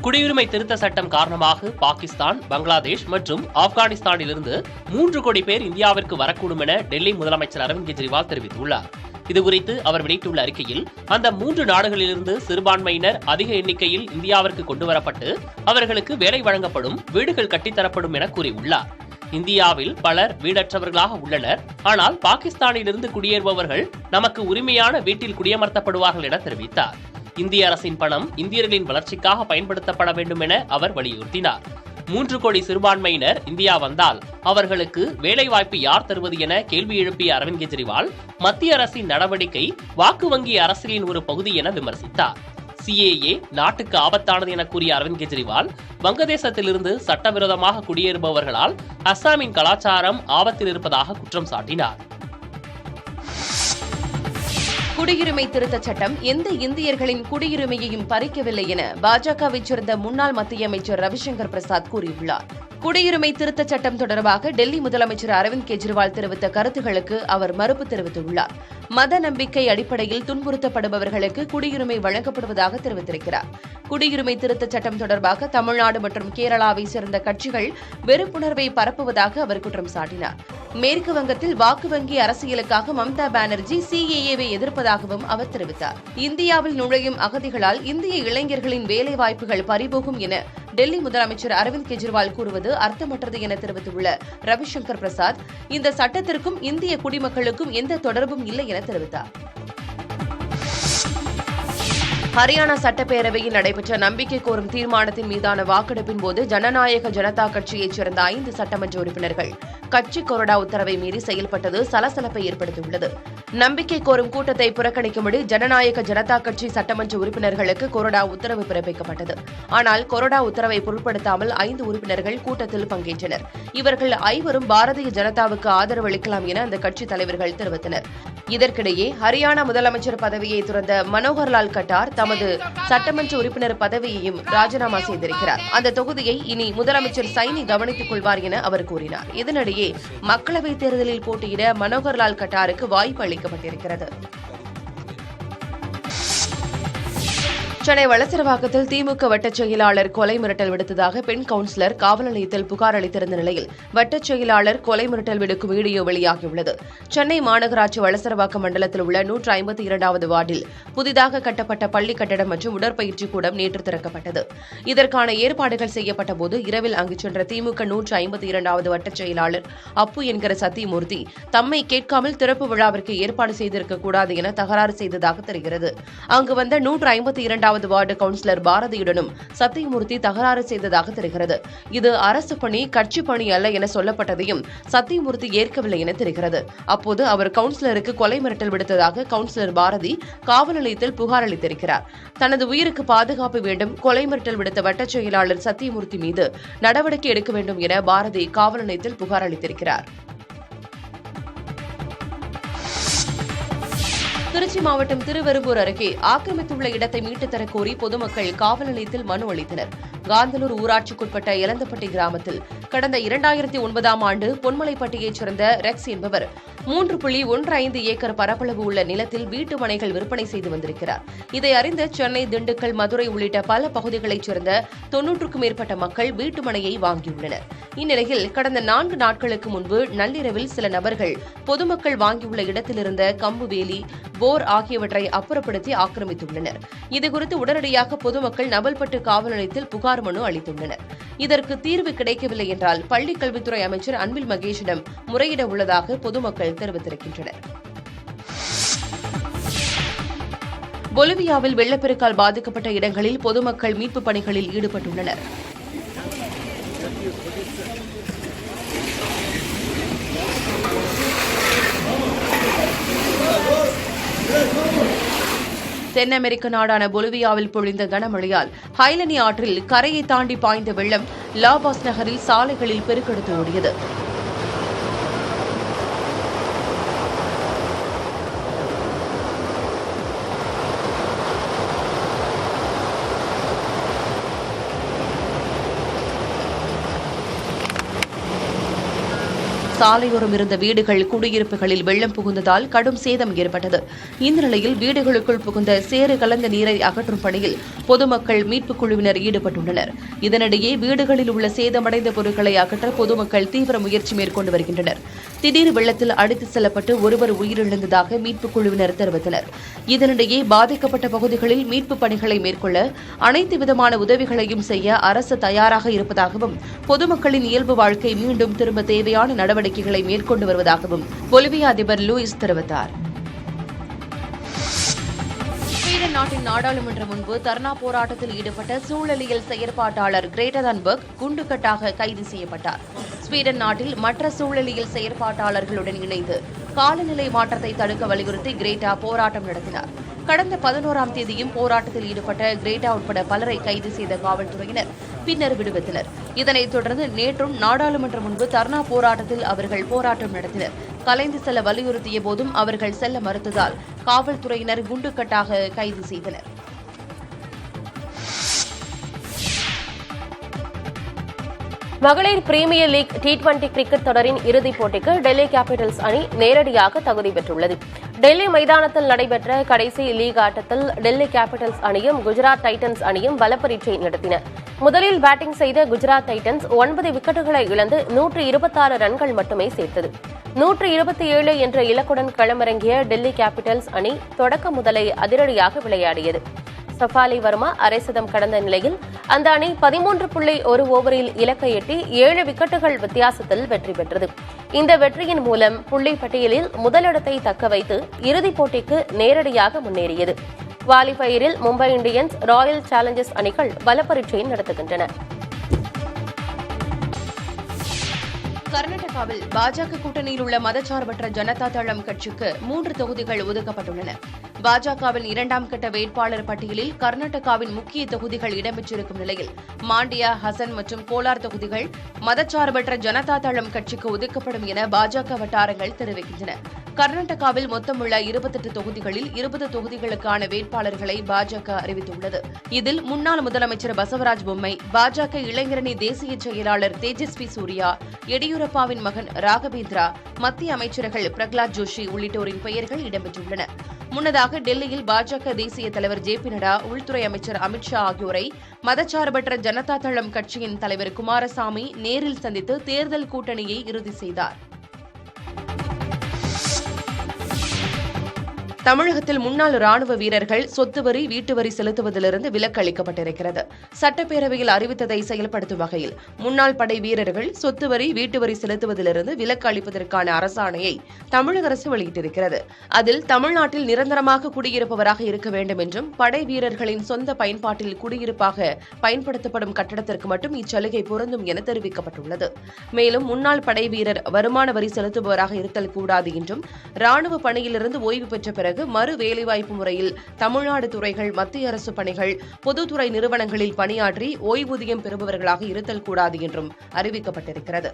குடியுரிமை திருத்த சட்டம் காரணமாக பாகிஸ்தான், பங்களாதேஷ் மற்றும் ஆப்கானிஸ்தானிலிருந்து 3 கோடி பேர் இந்தியாவிற்கு வரக்கூடும் என டெல்லி முதலமைச்சர் அரவிந்த் கெஜ்ரிவால் தெரிவித்துள்ளார். இதுகுறித்து அவர் வெளியிட்டுள்ள அறிக்கையில், அந்த 3 நாடுகளிலிருந்து சிறுபான்மையினர் அதிக எண்ணிக்கையில் இந்தியாவிற்கு கொண்டுவரப்பட்டு அவர்களுக்கு வேலை வழங்கப்படும், வீடுகள் கட்டித்தரப்படும் என கூறியுள்ளார். இந்தியாவில் பலர் வீடற்றவர்களாக உள்ளனர். ஆனால் பாகிஸ்தானிலிருந்து குடியேறுபவர்கள் நமக்கு உரிமையான வீட்டில் குடியமர்த்தப்படுவார்கள் என தெரிவித்தார். இந்திய அரசின் பணம் இந்தியர்களின் வளர்ச்சிக்காக பயன்படுத்தப்பட வேண்டும் என அவர் வலியுறுத்தினார். 3 கோடி சிறுபான்மையினர் இந்தியா வந்தால் அவர்களுக்கு வேலைவாய்ப்பு யார் தருவது என கேள்வி எழுப்பிய அரவிந்த் கெஜ்ரிவால், மத்திய அரசின் நடவடிக்கை வாக்கு வங்கி அரசியலின் ஒரு பகுதி என விமர்சித்தார். CAA நாட்டுக்கு ஆபத்தானது என கூறிய அரவிந்த் கெஜ்ரிவால், வங்கதேசத்திலிருந்து சட்டவிரோதமாக குடியேறுபவர்களால் அஸ்ஸாமின் கலாச்சாரம் ஆபத்தில் இருப்பதாக குற்றம் சாட்டினார். குடியுரிமை திருத்தச் சட்டம் எந்த இந்தியர்களின் குடியுரிமையையும் பறிக்கவில்லை என பாஜகவைச் சேர்ந்த முன்னாள் மத்திய அமைச்சர் ரவிசங்கர் பிரசாத் கூறியுள்ளார். குடியுரிமை திருத்தச் சட்டம் தொடர்பாக டெல்லி முதலமைச்சர் அரவிந்த் கெஜ்ரிவால் தெரிவித்த கருத்துக்களுக்கு அவர் மறுப்பு தெரிவித்துள்ளார். மத நம்பிக்கை அடிப்படையில் துன்புறுத்தப்படுபவர்களுக்கு குடியுரிமை வழங்கப்படுவதாக தெரிவித்திருக்கிறார். குடியுரிமை திருத்தச் சட்டம் தொடர்பாக தமிழ்நாடு மற்றும் கேரளாவை சேர்ந்த கட்சிகள் வெறுப்புணர்வை பரப்புவதாக அவர் குற்றம் சாட்டினார். மேற்கு வங்கத்தில் வாக்கு வங்கி அரசியலுக்காக மம்தா பானர்ஜி CAA-வை எதிர்ப்பதாகவும் அவர் தெரிவித்தார். இந்தியாவில் நுழையும் அகதிகளால் இந்திய இளைஞர்களின் வேலைவாய்ப்புகள் பறிபோகும் என டெல்லி முதலமைச்சர் அரவிந்த் கெஜ்ரிவால் கூறுவது அர்த்தமற்றது என தெரிவித்துள்ள ரவிசங்கர் பிரசாத், இந்த சட்டத்திற்கும் இந்திய குடிமக்களுக்கும் எந்த தொடர்பும் இல்லை என தெரிவித்தார். ஹரியானா சட்டப்பேரவையில் நடைபெற்ற நம்பிக்கை கோரும் தீர்மானத்தின் மீதான வாக்கெடுப்பின் போது ஜனநாயக ஜனதா கட்சியைச் சேர்ந்த 5 சட்டமன்ற உறுப்பினர்கள் கட்சி கொறடா உத்தரவை மீறி செயல்பட்டது சலசலப்பை ஏற்படுத்தியுள்ளது. நம்பிக்கை கோரும் கூட்டத்தை புறக்கணிக்கும்படி ஜனநாயக ஜனதா கட்சி சட்டமன்ற உறுப்பினர்களுக்கு கொறடா உத்தரவு பிறப்பிக்கப்பட்டது. ஆனால் கொறடா உத்தரவை பொருட்படுத்தாமல் 5 உறுப்பினர்கள் கூட்டத்தில் பங்கேற்றனர். இவர்கள் 5வரும் பாரதிய ஜனதாவுக்கு ஆதரவு அளிக்கலாம் என அந்த கட்சித் தலைவர்கள் தெரிவித்தனர். இதற்கிடையே ஹரியானா முதலமைச்சர் பதவியை துறந்த மனோகர்லால் கட்டார் தமது சட்டமன்ற உறுப்பினர் பதவியையும் ராஜினாமா செய்திருக்கிறார். அந்த தொகுதியை இனி முதலமைச்சர் சைனி கவனித்துக் கொள்வார் என அவர் கூறினார். இதனிடையே மக்களவைத் தேர்தலில் போட்டியிட மனோகர்லால் கட்டாருக்கு வாய்ப்பு அளிக்கப்பட்டிருக்கிறது. சென்னை வளசரவாக்கத்தில் திமுக வட்டச் செயலாளர் கொலை மிரட்டல் விடுத்ததாக பெண் கவுன்சிலர் காவல் நிலையத்தில் புகார் அளித்திருந்த நிலையில் வட்டச் செயலாளர் கொலை மிரட்டல் விடுக்கும் வீடியோ வெளியாகியுள்ளது. சென்னை மாநகராட்சி வளசரவாக்கம் மண்டலத்தில் உள்ள 152வது வார்டில் புதிதாக கட்டப்பட்ட பள்ளி கட்டடம் மற்றும் உடற்பயிற்சி கூடம் நேற்று திறக்கப்பட்டது. இதற்கான ஏற்பாடுகள் செய்யப்பட்டபோது இரவில் அங்கு சென்ற திமுக 152வது வட்டச் செயலாளர் அப்பு என்கிற சத்தியமூர்த்தி தம்மை கேட்காமல் திறப்பு விழாவிற்கு ஏற்பாடு செய்திருக்கக்கூடாது என தகராறு செய்ததாக தெரிகிறது. அங்கு வந்த 152வது வார்டு கவுன்சிலர் பாரதியுடனும் சத்தியமூர்த்தி தகராறு செய்ததாக தெரிகிறது. இது அரசு பணி, கட்சி பணி அல்ல என சொல்லப்பட்டதையும் சத்தியமூர்த்தி ஏற்கவில்லை என தெரிகிறது. அப்போது அவர் கவுன்சிலருக்கு கொலை மிரட்டல் விடுத்ததாக கவுன்சிலர் பாரதி காவல் நிலையத்தில் புகார் அளித்திருக்கிறார். தனது உயிருக்கு பாதுகாப்பு வேண்டும், கொலை மிரட்டல் விடுத்த வட்டச் செயலாளர் சத்தியமூர்த்தி மீது நடவடிக்கை எடுக்க வேண்டும் என பாரதி காவல் நிலையத்தில் புகார் அளித்திருக்கிறார். திருச்சி மாவட்டம் திருவெரும்பூர் அருகே ஆக்கிரமித்துள்ள இடத்தை மீட்டுத் தரக் கோரி பொதுமக்கள் காவல் நிலையத்தில் மனு அளித்தனர். காந்தலூர் ஊராட்சிக்குட்பட்ட எலந்தப்பட்டி கிராமத்தில் கடந்த 2009ஆம் ஆண்டு பொன்மலைப்பட்டியைச் சேர்ந்த ரெக்ஸ் என்பவர் 3.15 ஏக்கர் பரப்பளவு உள்ள நிலத்தில் வீட்டு மனைகள் விற்பனை செய்து வந்திருக்கிறார். இதை அறிந்த சென்னை, திண்டுக்கல், மதுரை உள்ளிட்ட பல பகுதிகளைச் சேர்ந்த 90க்கும் மேற்பட்ட மக்கள் வீட்டு மனையை வாங்கியுள்ளனர். இந்நிலையில் கடந்த 4 நாட்களுக்கு முன்பு நள்ளிரவில் சில நபர்கள் பொதுமக்கள் வாங்கியுள்ள இடத்திலிருந்த கம்பு வேலி, போர் ஆகியவற்றை அப்புறப்படுத்தி ஆக்கிரமித்துள்ளனர். இதுகுறித்து உடனடியாக பொதுமக்கள் நவல்பட்டு காவல் நிலையத்தில் புகார் மனு அளித்துள்ளனர். இதற்கு தீர்வு கிடைக்கவில்லை என்றால் பள்ளிக் கல்வித்துறை அமைச்சர் அன்பில் மகேஷிடம் முறையிட உள்ளதாக பொதுமக்கள் தெரிவித்திருக்கின்றனர். பொலிவியாவில் வெள்ளப்பெருக்கால் பாதிக்கப்பட்ட இடங்களில் பொதுமக்கள் மீட்புப் பணிகளில் ஈடுபட்டுள்ளனர். தென் அமெரிக்க நாடான பொலிவியாவில் பொழிந்த கனமழையால் ஹைலனி ஆற்றில் கரையை தாண்டி பாய்ந்த வெள்ளம் லாபாஸ் நகரில் சாலைகளில் பெருக்கெடுத்து ஓடியது. சாலையோரம் இருந்த வீடுகள், குடியிருப்புகளில் வெள்ளம் புகுந்ததால் கடும் சேதம் ஏற்பட்டது. இந்த நிலையில் வீடுகளுக்குள் புகுந்த சேறு கலந்த நீரை அகற்றும் பணியில் பொதுமக்கள் மீட்புக் குழுவினர் ஈடுபட்டுள்ளனர். இதனிடையே வீடுகளில் உள்ள சேதமடைந்த பொருட்களை அகற்ற பொதுமக்கள் தீவிர முயற்சி மேற்கொண்டு வருகின்றனர். திடீர் வெள்ளத்தில் அடித்துச் செல்லப்பட்டு ஒருவர் உயிரிழந்ததாக மீட்புக் குழுவினர் தெரிவித்தனர். இதனிடையே பாதிக்கப்பட்ட பகுதிகளில் மீட்புப் பணிகளை மேற்கொள்ள அனைத்து விதமான உதவிகளையும் செய்ய அரசு தயாராக இருப்பதாகவும் பொதுமக்களின் இயல்பு வாழ்க்கை மீண்டும் திரும்ப தேவையான நடவடிக்கைகளை மேற்கொண்டு வருவதாகவும் பொலிவியா அதிபர் லூயிஸ் தெரிவித்தார். ஸ்வீடன் நாட்டின் நாடாளுமன்றம் முன்பு தர்ணா போராட்டத்தில் ஈடுபட்ட சூழலியல் செயற்பாட்டாளர் கிரேட்டா தன்பர்க் குண்டுக்கட்டாக கைது செய்யப்பட்டார். ஸ்வீடன் நாட்டில் மற்ற சூழலியல் செயற்பாட்டாளர்களுடன் இணைந்து காலநிலை மாற்றத்தை தடுக்க வலியுறுத்தி கிரேட்டா போராட்டம் நடத்தினார். கடந்த 11ஆம் தேதியும் போராட்டத்தில் ஈடுபட்ட கிரேட்டா உட்பட பலரை கைது செய்த காவல்துறையினர் பின்னர் விடுவித்தனர். இதனைத் தொடர்ந்து நேற்றும் நாடாளுமன்றம் முன்பு தர்ணா போராட்டத்தில் அவர்கள் போராட்டம் நடத்தினர். கலைந்து செல்ல வலியுறுத்திய போதும் அவர்கள் செல்ல மறுத்ததால் காவல்துறையினர் குண்டுக்கட்டாக கைது செய்தனர். மகளிர் பிரீமியர் லீக் T20 கிரிக்கெட் தொடரின் இறுதிப் போட்டிக்கு டெல்லி கேபிட்டல்ஸ் அணி நேரடியாக தகுதி பெற்றுள்ளது. டெல்லி மைதானத்தில் நடைபெற்ற கடைசி லீக் ஆட்டத்தில் டெல்லி கேபிட்டல்ஸ் அணியும் குஜராத் டைட்டன்ஸ் அணியும் பலப்பரீட்சை நடத்தின. முதலில் பேட்டிங் செய்த குஜராத் டைட்டன்ஸ் 9 விக்கெட்டுகளை இழந்து 126 ரன்கள் மட்டுமே சேர்த்தது. 127 என்ற இலக்குடன் களமிறங்கிய டெல்லி கேபிட்டல்ஸ் அணி தொடக்க முதலை அதிரடியாக விளையாடியது. சஃபாலி வர்மா அரை சதம் கடந்த நிலையில் அந்த அணி 13.1 ஓவரில் இலக்கை எட்டி 7 விக்கெட்டுகள் வித்தியாசத்தில் வெற்றி பெற்றது. இந்த வெற்றியின் மூலம் புள்ளி பட்டியலில் முதலிடத்தை தக்க வைத்து இறுதிப் போட்டிக்கு நேரடியாக முன்னேறியது. குவாலிஃபயரில் மும்பை இந்தியன்ஸ், ராயல் சேலஞ்சர்ஸ் அணிகள் பலப்பரீட்சை நடத்துகின்றன. கர்நாடகாவில் பாஜக கூட்டணியில் உள்ள மதச்சார்பற்ற ஜனதா தளம் கட்சிக்கு 3 தொகுதிகள் ஒதுக்கப்பட்டுள்ளன. பாஜகவின் 2ஆம் கட்ட வேட்பாளர் பட்டியலில் கர்நாடகாவின் முக்கிய தொகுதிகள் இடம்பெற்றிருக்கும் நிலையில் மாண்டியா, ஹசன் மற்றும் கோலார் தொகுதிகள் மதச்சார்பற்ற ஜனதா தளம் கட்சிக்கு ஒதுக்கப்படும் என பாஜக வட்டாரங்கள் தெரிவிக்கின்றன. கர்நாடகாவில் மொத்தமுள்ள 28 தொகுதிகளில் 20 தொகுதிகளுக்கான வேட்பாளர்களை பாஜக அறிவித்துள்ளது. இதில் முன்னாள் முதலமைச்சர் பசவராஜ் பொம்மை, பாஜக இளைஞரணி தேசிய செயலாளர் தேஜஸ்வி சூர்யா, எடியூரப்பாவின் மகன் ராகவேந்திரா, மத்திய அமைச்சர்கள் பிரகலாத் ஜோஷி உள்ளிட்டோரின் பெயர்கள் இடம்பெற்றுள்ளன. முன்னதாக டெல்லியில் பாஜக தேசிய தலைவர் ஜே.பி. நட்டா, உள்துறை அமைச்சர் அமித் ஷா ஆகியோரை மதச்சார்பற்ற ஜனதா தளம் கட்சியின் தலைவர் குமாரசாமி நேரில் சந்தித்து தேர்தல் கூட்டணியை இறுதி செய்தார். தமிழகத்தில் முன்னாள் ராணுவ வீரர்கள் சொத்து வரி, வீட்டு வரி செலுத்துவதிலிருந்து விலக்கு அளிக்கப்பட்டிருக்கிறது. சட்டப்பேரவையில் அறிவித்ததை செயல்படுத்தும் வகையில் முன்னாள் படை வீரர்கள் சொத்து வரி, வீட்டு வரி செலுத்துவதிலிருந்து விலக்கு அளிப்பதற்கான அரசாணையை தமிழக அரசு வெளியிட்டிருக்கிறது. அதில் தமிழ்நாட்டில் நிரந்தரமாக குடியிருப்பவராக இருக்க வேண்டும் என்றும், படை வீரர்களின் சொந்த பயன்பாட்டில் குடியிருப்பாக பயன்படுத்தப்படும் கட்டடத்திற்கு மட்டும் இச்சலுகை பொருந்தும் என தெரிவிக்கப்பட்டுள்ளது. மேலும் முன்னாள் படை வீரர் வருமான வரி செலுத்துபவராக இருத்தல் கூடாது என்றும், ராணுவ பணியிலிருந்து ஓய்வு பெற்ற பிறகு மறு வேலைவாய்ப்பு முறையில் தமிழ்நாடு துறைகள், மத்திய அரசு பணிகள், பொதுத்துறை நிறுவனங்களில் பணியாற்றி ஓய்வூதியம் பெறுபவர்களாக இருத்தல் கூடாது என்றும் அறிவிக்கப்பட்டிருக்கிறது.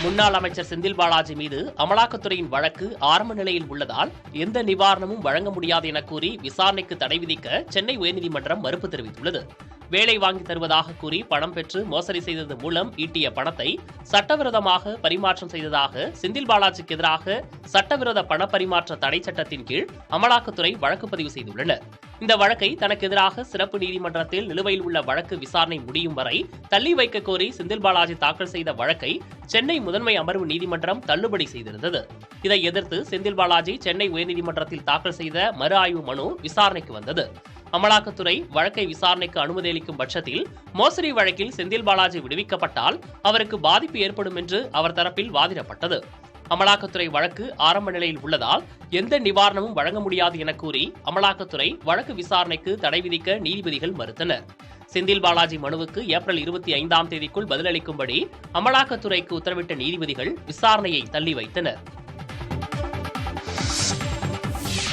முன்னாள் அமைச்சர் செந்தில் பாலாஜி மீது அமலாக்கத்துறையின் வழக்கு ஆரம்ப நிலையில் உள்ளதால் எந்த நிவாரணமும் வழங்க முடியாது என கூறி விசாரணைக்கு தடை விதிக்க சென்னை உயர்நீதிமன்றம் மறுப்பு தெரிவித்துள்ளது. வேலை வாங்கி தருவதாக கூறி பணம் பெற்று மோசடி செய்தது மூலம் ஈட்டிய பணத்தை சட்டவிரோதமாக பரிமாற்றம் செய்ததாக செந்தில் பாலாஜிக்கு எதிராக சட்டவிரோத பணப்பரிமாற்ற தடை சட்டத்தின் கீழ் அமலாக்கத்துறை வழக்கு பதிவு செய்துள்ளனர். இந்த வழக்கை தனக்கு எதிராக சிறப்பு நீதிமன்றத்தில் நிலுவையில் உள்ள வழக்கு விசாரணை முடியும் வரை தள்ளி வைக்க கோரி செந்தில் பாலாஜி தாக்கல் செய்த வழக்கை சென்னை முதன்மை அமர்வு நீதிமன்றம் தள்ளுபடி செய்திருந்தது. இதை எதிர்த்து செந்தில் பாலாஜி சென்னை உயர்நீதிமன்றத்தில் தாக்கல் செய்த மறு ஆய்வு மனு விசாரணைக்கு வந்தது. அமலாக்கத்துறை வழக்கை விசாரணைக்கு அனுமதி அளிக்கும் பட்சத்தில் மோசடி வழக்கில் செந்தில் பாலாஜி விடுவிக்கப்பட்டால் அவருக்கு பாதிப்பு ஏற்படும் என்று அவர் தரப்பில் வாதிடப்பட்டது. அமலாக்கத்துறை வழக்கு ஆரம்ப நிலையில் உள்ளதால் எந்த நிவாரணமும் வழங்க முடியாது என கூறி அமலாக்கத்துறை வழக்கு விசாரணைக்கு தடை விதிக்க நீதிபதிகள் மறுத்தனர். செந்தில் பாலாஜி மனுவுக்கு ஏப்ரல் 25ஆம் தேதிக்குள் பதிலளிக்கும்படி அமலாக்கத்துறைக்கு உத்தரவிட்ட நீதிபதிகள் விசாரணையை தள்ளி வைத்தனர்.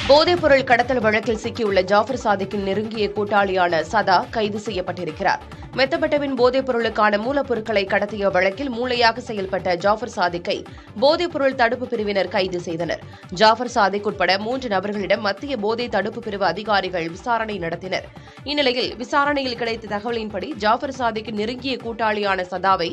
போதைப்பொருள் கடத்தல் வழக்கில் சிக்கியுள்ள ஜாஃபர் சாதிக்கின் நெருங்கிய கூட்டாளியான சதா கைது செய்யப்பட்டிருக்கிறார். மெத்தப்பட்டவின் போதைப் பொருளுக்கான மூலப்பொருட்களை கடத்திய வழக்கில் மூளையாக செயல்பட்ட ஜாஃபர் சாதிக்கை போதைப்பொருள் தடுப்பு பிரிவினர் கைது செய்தனர். ஜாஃபர் சாதிக் உட்பட 3 நபர்களிடம் மத்திய போதை தடுப்பு பிரிவு அதிகாரிகள் விசாரணை நடத்தினர். இந்நிலையில் விசாரணையில் கிடைத்த தகவலின்படி ஜாஃபர் சாதிக்கின் நெருங்கிய கூட்டாளியான சதாவை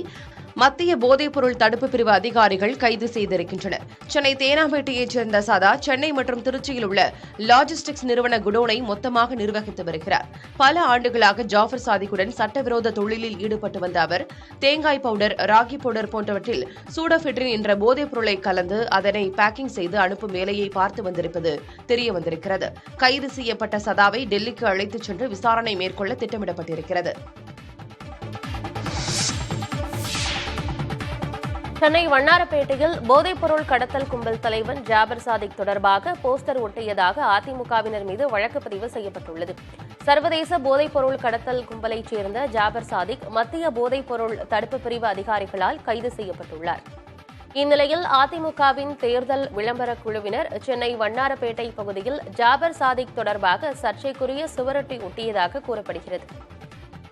மத்திய போதைப்பொருள் தடுப்பு பிரிவு அதிகாரிகள் கைது செய்திருக்கின்றனர். சென்னை தேனாம்பேட்டையைச் சேர்ந்த சதா சென்னை மற்றும் திருச்சியில் உள்ள லாஜிஸ்டிக்ஸ் நிறுவன குடோனை மொத்தமாக நிர்வகித்து வருகிறார். பல ஆண்டுகளாக ஜாஃபர் சாதிக்குடன் சட்டவிரோத தொழிலில் ஈடுபட்டு வந்த அவர் தேங்காய் பவுடர், ராகி பவுடர் போன்றவற்றில் சூடோஃபெட்ரின் என்ற போதைப் பொருளை கலந்து அதனை பேக்கிங் செய்து அனுப்பும் வேலையை பார்த்து வந்திருப்பது தெரியவந்திருக்கிறது. கைது செய்யப்பட்ட சதாவை டெல்லிக்கு அழைத்துச் சென்று விசாரணை மேற்கொள்ள திட்டமிடப்பட்டிருக்கிறது. சென்னை வண்ணாரப்பேட்டையில் போதைப்பொருள் கடத்தல் கும்பல் தலைவன் ஜாபர் சாதிக் தொடர்பாக போஸ்டர் ஒட்டியதாக அதிமுகவினர் மீது வழக்கு பதிவு செய்யப்பட்டுள்ளது. சர்வதேச போதைப்பொருள் கடத்தல் கும்பலைச் சேர்ந்த ஜாபர் சாதிக் மத்திய போதைப்பொருள் தடுப்பு பிரிவு அதிகாரிகளால் கைது செய்யப்பட்டுள்ளார். இந்நிலையில் அதிமுகவின் தேர்தல் விளம்பர குழுவினர் சென்னை வண்ணாரப்பேட்டை பகுதியில் ஜாபர் சாதிக் தொடர்பாக சர்ச்சைக்குரிய சுவரொட்டி ஒட்டியதாக கூறப்படுகிறது.